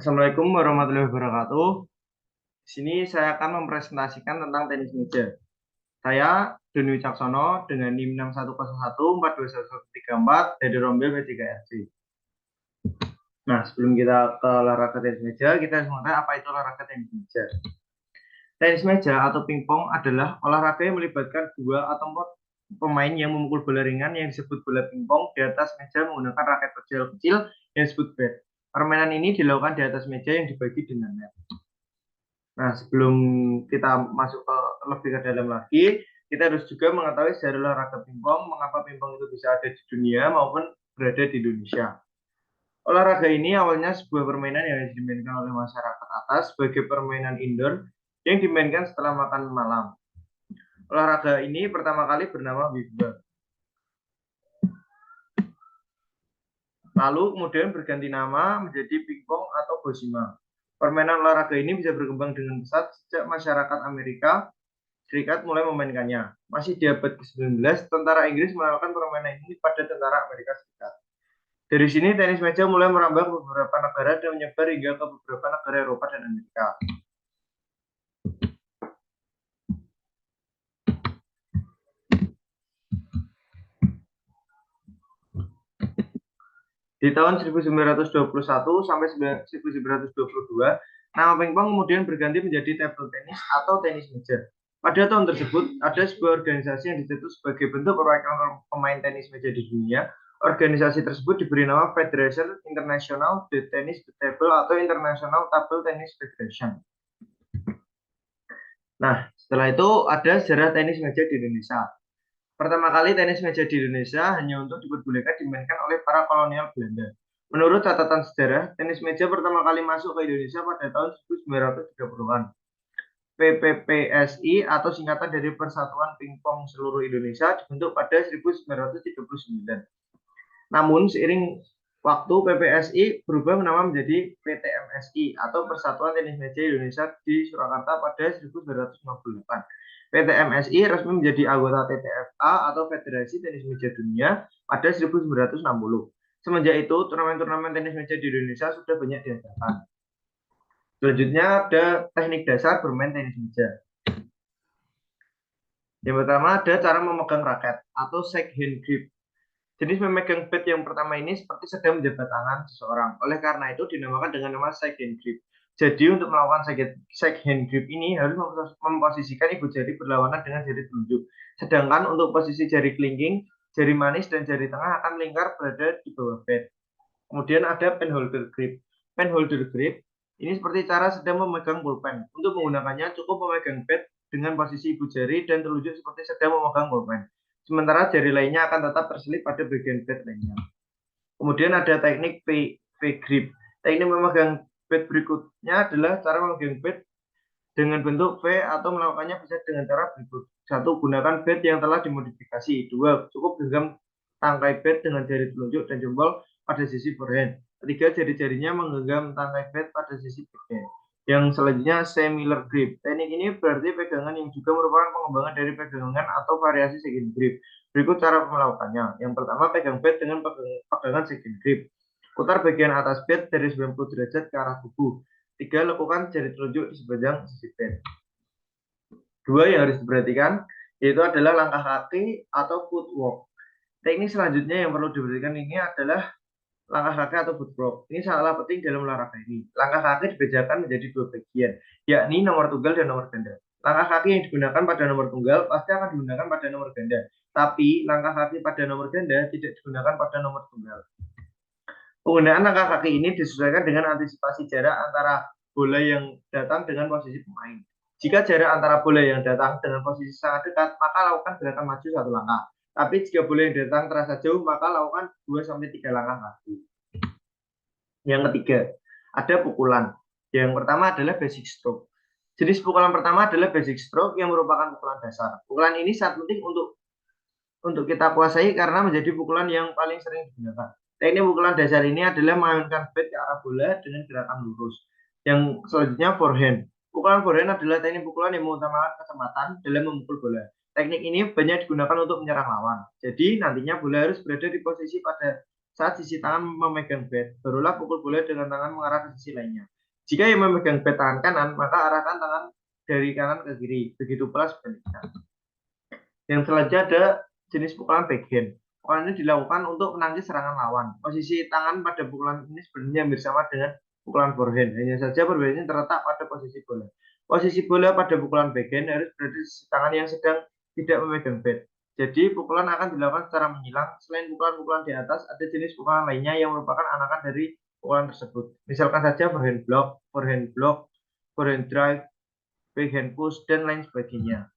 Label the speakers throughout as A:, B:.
A: Assalamualaikum warahmatullahi wabarakatuh. Di sini saya akan mempresentasikan tentang tenis meja. Saya Doni Wicaksono dengan NIM 6101421134 dari Rombel P3RC. Nah, sebelum kita ke olahraga tenis meja, kita harus mengetahui apa itu olahraga tenis meja. Tenis meja atau pingpong adalah olahraga yang melibatkan dua atau empat pemain yang memukul bola ringan yang disebut bola pingpong di atas meja menggunakan raket kecil-kecil yang disebut bat. Permainan ini dilakukan di atas meja yang dibagi dengan net. Nah, sebelum kita masuk ke lebih ke dalam lagi, kita harus juga mengetahui sejarah olahraga pingpong, mengapa pingpong itu bisa ada di dunia maupun berada di Indonesia. Olahraga ini awalnya sebuah permainan yang dimainkan oleh masyarakat atas sebagai permainan indoor yang dimainkan setelah makan malam. Olahraga ini pertama kali bernama Wimbledon. Lalu kemudian berganti nama menjadi pingpong atau bosima. Permainan olahraga ini bisa berkembang dengan pesat sejak masyarakat Amerika Serikat mulai memainkannya. Masih di abad ke-19, tentara Inggris menerapkan permainan ini pada tentara Amerika Serikat. Dari sini tenis meja mulai merambah ke beberapa negara dan menyebar hingga ke beberapa negara Eropa dan Amerika. Di tahun 1921 sampai 1922, nama pingpong kemudian berganti menjadi table tennis atau tenis meja. Pada tahun tersebut, ada sebuah organisasi yang dicetus sebagai bentuk perwakilan pemain tenis meja di dunia. Organisasi tersebut diberi nama Federation International de Tennis Table atau International Table Tennis Federation. Nah, setelah itu ada sejarah tenis meja di Indonesia. Pertama kali tenis meja di Indonesia hanya untuk diperbolehkan dimainkan oleh para kolonial Belanda. Menurut catatan sejarah, tenis meja pertama kali masuk ke Indonesia pada tahun 1930-an. PPPSI atau singkatan dari Persatuan Pingpong Seluruh Indonesia dibentuk pada 1939. Namun seiring waktu PPSI berubah nama menjadi PTMSI atau Persatuan Tenis Meja Indonesia di Surakarta pada 1958. PTMSI resmi menjadi anggota TTFA atau Federasi Tenis Meja Dunia pada 1960. Semenjak itu, turnamen-turnamen tenis meja di Indonesia sudah banyak diadakan. Selanjutnya ada teknik dasar bermain tenis meja. Yang pertama ada cara memegang raket atau shake hand grip. Jenis memegang bat yang pertama ini seperti sedang menjabat tangan seseorang. Oleh karena itu dinamakan dengan nama shake hand grip. Jadi untuk melakukan shake hand grip ini harus memposisikan ibu jari berlawanan dengan jari telunjuk. Sedangkan untuk posisi jari kelingking, jari manis, dan jari tengah akan melingkar berada di bawah bat. Kemudian ada pen holder grip. Pen holder grip ini seperti cara sedang memegang pulpen. Untuk menggunakannya cukup memegang bat dengan posisi ibu jari dan telunjuk seperti sedang memegang pulpen. Sementara jari lainnya akan tetap terselip pada bagian bat lainnya. Kemudian ada teknik V-grip. Teknik memegang bat berikutnya adalah cara memegang bat dengan bentuk V atau melakukannya bisa dengan cara berikut. 1. Gunakan bat yang telah dimodifikasi. 2. Cukup genggam tangkai bat dengan jari telunjuk dan jempol pada sisi forehand. 3. Jari-jarinya menggenggam tangkai bat pada sisi backhand. Yang selanjutnya similar grip. Teknik ini berarti pegangan yang juga merupakan pengembangan dari pegangan atau variasi second grip. Berikut cara melakukannya. Yang pertama, pegang bat dengan pegangan second grip. Putar bagian atas bat dari 90 derajat ke arah tubuh. 3. Lakukan jari telunjuk di sepanjang sisi bat. 2. Yang harus diperhatikan yaitu adalah langkah kaki atau footwork. Teknik selanjutnya yang perlu diperhatikan ini adalah langkah kaki atau footwork. Ini sangatlah penting dalam olahraga ini. Langkah kaki dibedakan menjadi dua bagian, yakni nomor tunggal dan nomor ganda. Langkah kaki yang digunakan pada nomor tunggal pasti akan digunakan pada nomor ganda. Tapi langkah kaki pada nomor ganda tidak digunakan pada nomor tunggal. Penggunaan langkah kaki ini disesuaikan dengan antisipasi jarak antara bola yang datang dengan posisi pemain. Jika jarak antara bola yang datang dengan posisi sangat dekat, maka lakukan gerakan maju satu langkah. Tapi jika bola yang datang terasa jauh, maka lakukan 2-3 langkah kaki. Yang ketiga, ada pukulan. Yang pertama adalah basic stroke. Jenis pukulan pertama adalah basic stroke yang merupakan pukulan dasar. Pukulan ini sangat penting untuk kita kuasai karena menjadi pukulan yang paling sering digunakan. Teknik pukulan dasar ini adalah mengayunkan bat ke arah bola dengan gerakan lurus. Yang selanjutnya forehand. Pukulan forehand adalah teknik pukulan yang mengutamakan kecepatan dalam memukul bola. Teknik ini banyak digunakan untuk menyerang lawan. Jadi nantinya bola harus berada di posisi pada saat sisi tangan memegang bat. Barulah pukul bola dengan tangan mengarah ke sisi lainnya. Jika yang memegang bat tangan kanan, maka arahkan tangan dari kanan ke kiri. Begitu pula sebaliknya. Yang selanjutnya ada jenis pukulan backhand. Pukulan ini dilakukan untuk menangkis serangan lawan. Posisi tangan pada pukulan ini sebenarnya hampir sama dengan pukulan forehand. Hanya saja perbedaannya terletak pada posisi bola. Posisi bola pada pukulan backhand harus berada di sisi tangan yang sedang tidak memegang bat. Jadi pukulan akan dilakukan secara menyilang. Selain pukulan-pukulan di atas, ada jenis pukulan lainnya yang merupakan anakan dari pukulan tersebut. Misalkan saja forehand block, forehand drive, backhand push, dan lain sebagainya.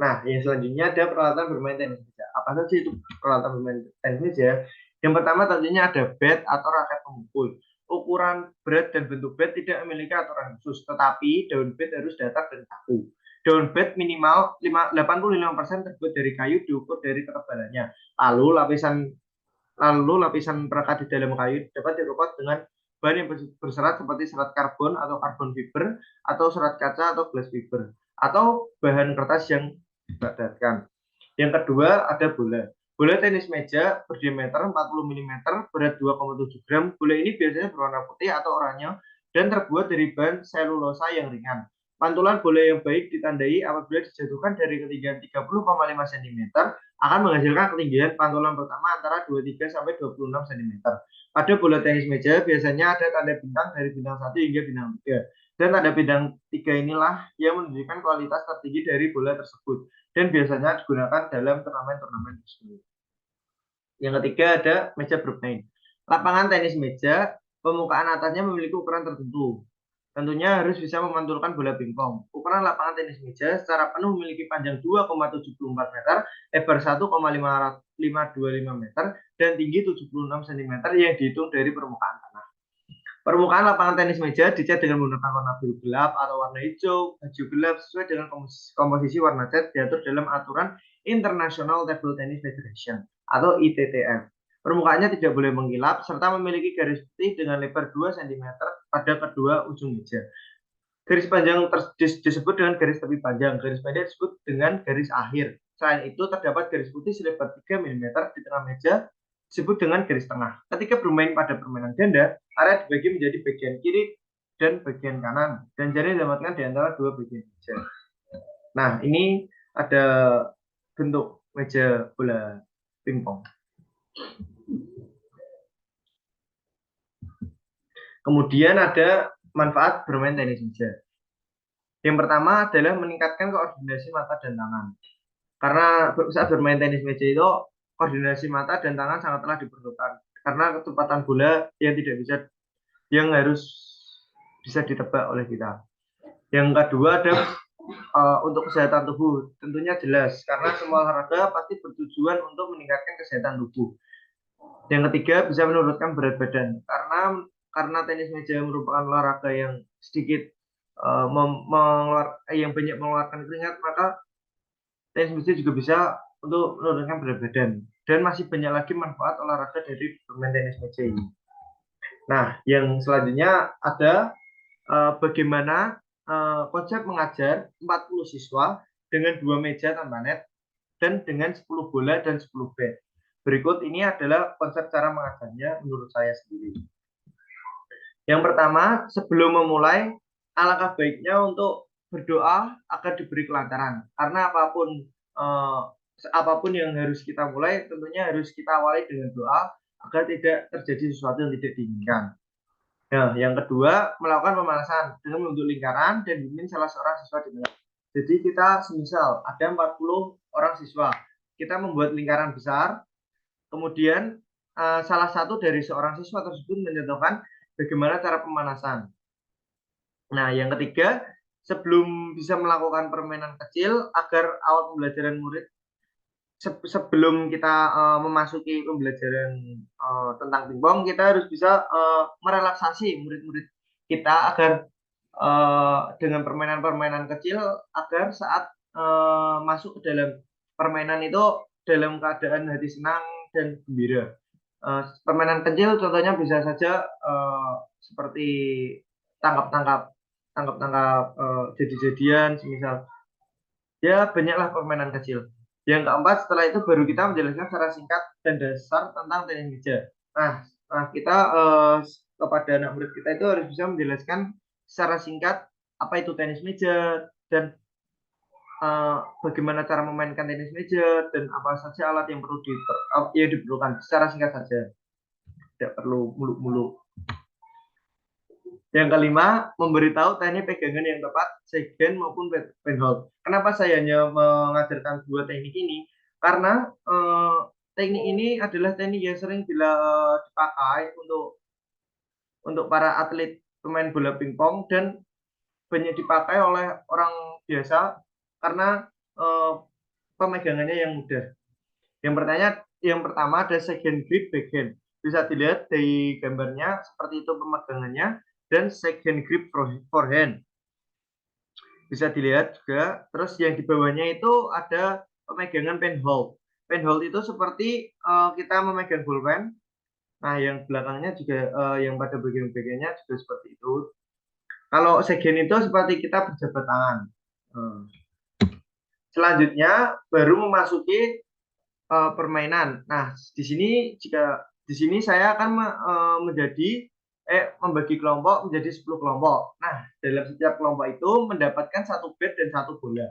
A: Nah, yang selanjutnya ada peralatan bermain tenis meja. Apa saja itu peralatan bermain tenis meja? Yang pertama tentunya ada bat atau raket pemukul. Ukuran, berat, dan bentuk bat tidak memiliki aturan khusus, tetapi daun bat harus datar dan kaku. Daun bat minimal 85% terbuat dari kayu diukur dari ketebalannya. Lalu lapisan perekat di dalam kayu dapat dirupat dengan bahan yang berserat seperti serat karbon atau karbon fiber, atau serat kaca atau glass fiber, atau bahan kertas yang dipadatkan. Yang kedua ada bola. Bola tenis meja berdiameter 40 mm, berat 2,7 gram. Bola ini biasanya berwarna putih atau oranye dan terbuat dari bahan selulosa yang ringan. Pantulan bola yang baik ditandai apabila dijatuhkan dari ketinggian 30,5 cm akan menghasilkan ketinggian pantulan pertama antara 23 sampai 26 cm. Pada bola tenis meja biasanya ada tanda bintang dari bintang 1 hingga bintang 3. Dan tanda bintang 3 inilah yang menunjukkan kualitas tertinggi dari bola tersebut dan biasanya digunakan dalam turnamen-turnamen tersebut. Yang ketiga ada meja bermain. Lapangan tenis meja, permukaan atasnya memiliki ukuran tertentu. Tentunya harus bisa memantulkan bola pingpong. Ukuran lapangan tenis meja secara penuh memiliki panjang 2,74 meter, lebar 1,525 meter, dan tinggi 76 cm yang dihitung dari permukaan tanah. Permukaan lapangan tenis meja dicat dengan menggunakan warna biru gelap atau warna hijau, baju gelap sesuai dengan komposisi warna cat diatur dalam aturan International Table Tennis Federation atau ITTF. Permukaannya tidak boleh mengkilap serta memiliki garis putih dengan lebar 2 cm pada kedua ujung meja. Garis panjang disebut dengan garis tepi panjang, garis pendek disebut dengan garis akhir. Selain itu terdapat garis putih selebar 3 mm di tengah meja disebut dengan garis tengah. Ketika bermain pada permainan ganda, area dibagi menjadi bagian kiri dan bagian kanan, dan jari ditempatkan di antara dua bagian meja. Nah, ini ada bentuk meja bola pingpong. Kemudian ada manfaat bermain tenis meja. Yang pertama adalah meningkatkan koordinasi mata dan tangan. Karena saat bermain tenis meja itu koordinasi mata dan tangan sangatlah diperlukan karena kecepatan bola yang harus bisa ditebak oleh kita. Yang kedua ada untuk kesehatan tubuh, tentunya jelas karena semua olahraga pasti bertujuan untuk meningkatkan kesehatan tubuh. Yang ketiga bisa menurunkan berat badan karena tenis meja merupakan olahraga yang sedikit yang banyak mengeluarkan keringat, maka tenis meja juga bisa untuk menurunkan berat badan. Dan masih banyak lagi manfaat olahraga dari bermain tenis meja ini. Nah, yang selanjutnya ada bagaimana konsep mengajar 40 siswa dengan 2 meja tanpa net dan dengan 10 bola dan 10 bat. Berikut ini adalah konsep cara mengajarnya menurut saya sendiri. Yang pertama, sebelum memulai, alangkah baiknya untuk berdoa agar diberi kelancaran. Karena apapun yang harus kita mulai, tentunya harus kita awali dengan doa agar tidak terjadi sesuatu yang tidak diinginkan. Nah, yang kedua, melakukan pemanasan dengan membentuk lingkaran dan bimbing salah seorang siswa di tengah. Jadi kita semisal ada 40 orang siswa, kita membuat lingkaran besar, kemudian salah satu dari seorang siswa tersebut mencontohkan bagaimana cara pemanasan. Nah, yang ketiga, sebelum bisa melakukan permainan kecil agar awal pembelajaran murid sebelum kita memasuki pembelajaran tentang pingpong, kita harus bisa merelaksasi murid-murid kita agar dengan permainan-permainan kecil agar saat masuk ke dalam permainan itu dalam keadaan hati senang dan gembira. Permainan kecil contohnya bisa saja seperti tangkap-tangkap jadi-jadian, semisal ya banyaklah permainan kecil. Yang keempat, setelah itu baru kita menjelaskan secara singkat dan dasar tentang tenis meja. Nah, kita kepada anak murid kita itu harus bisa menjelaskan secara singkat apa itu tenis meja dan bagaimana cara memainkan tenis meja dan apa saja alat yang yang diperlukan secara singkat saja, tidak perlu muluk-muluk. Yang kelima, memberitahu teknik pegangan yang tepat, segen maupun penhold. Kenapa saya hanya mengajarkan dua teknik ini? Karena teknik ini adalah teknik yang sering dipakai untuk para atlet pemain bola pingpong dan banyak dipakai oleh orang biasa karena pemegangannya yang mudah. Yang pertama ada second grip backhand. Bisa dilihat dari gambarnya seperti itu pemegangannya dan second grip forehand. Bisa dilihat juga. Terus yang di bawahnya itu ada pemegangan penhold. Penhold itu seperti kita memegang bolpen. Nah, yang belakangnya juga yang pada bagian-bagiannya juga seperti itu. Kalau segen itu seperti kita berjabat tangan. Selanjutnya baru memasuki permainan. Nah, di sini saya akan membagi kelompok menjadi 10 kelompok. Nah, dalam setiap kelompok itu mendapatkan satu bat dan satu bola.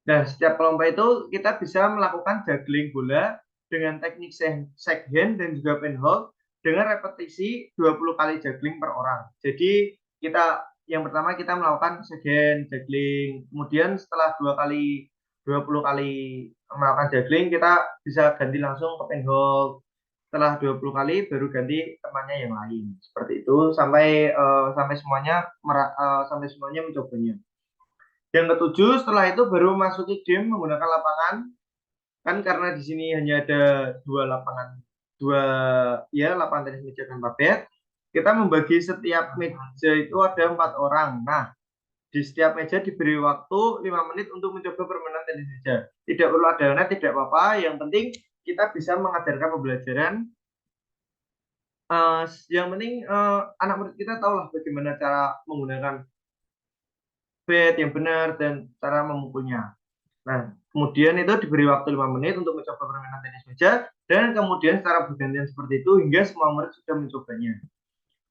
A: Nah, setiap kelompok itu kita bisa melakukan juggling bola dengan teknik shake hand dan juga penhold dengan repetisi 20 kali juggling per orang. Jadi yang pertama kita melakukan shake hand, juggling. Kemudian setelah 20 kali melakukan juggling, kita bisa ganti langsung ke penhold. Setelah 20 kali baru ganti temannya yang lain. Seperti itu sampai semuanya mencobanya. Yang ketujuh, setelah itu baru masuki game menggunakan lapangan. Kan karena di sini hanya ada dua lapangan tenis meja dan babet. Kita membagi setiap meja itu ada 4 orang. Nah, di setiap meja diberi waktu 5 menit untuk mencoba permainan tenis meja. Tidak perlu ada net, tidak apa-apa. Yang penting kita bisa mengajarkan pembelajaran. Yang penting anak murid kita tahulah bagaimana cara menggunakan bat yang benar dan cara memukulnya. Nah, kemudian itu diberi waktu 5 menit untuk mencoba permainan tenis meja dan kemudian secara bergantian seperti itu hingga semua murid sudah mencobanya.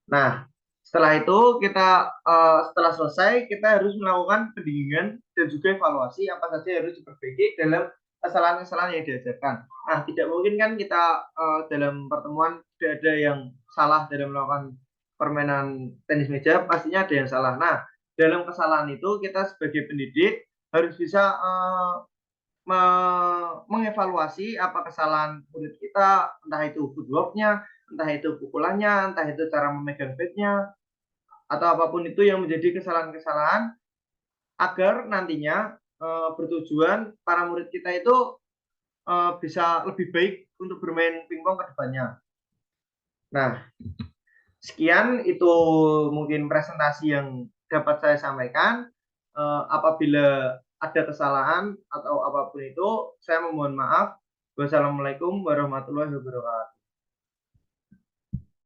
A: Nah, setelah itu setelah selesai kita harus melakukan pendinginan dan juga evaluasi apa saja yang harus diperbaiki dalam kesalahan-kesalahan yang diajarkan. Nah, tidak mungkin kan kita dalam pertemuan tidak ada yang salah dalam melakukan permainan tenis meja, pastinya ada yang salah. Nah, dalam kesalahan itu kita sebagai pendidik harus bisa mengevaluasi apa kesalahan murid kita, entah itu footwork-nya, entah itu pukulannya, entah itu cara memegang bat-nya, atau apapun itu yang menjadi kesalahan-kesalahan agar nantinya bertujuan para murid kita itu bisa lebih baik untuk bermain pingpong ke depannya. Nah, sekian itu mungkin presentasi yang dapat saya sampaikan. Apabila ada kesalahan atau apapun itu, saya memohon maaf. Wassalamualaikum warahmatullahi wabarakatuh.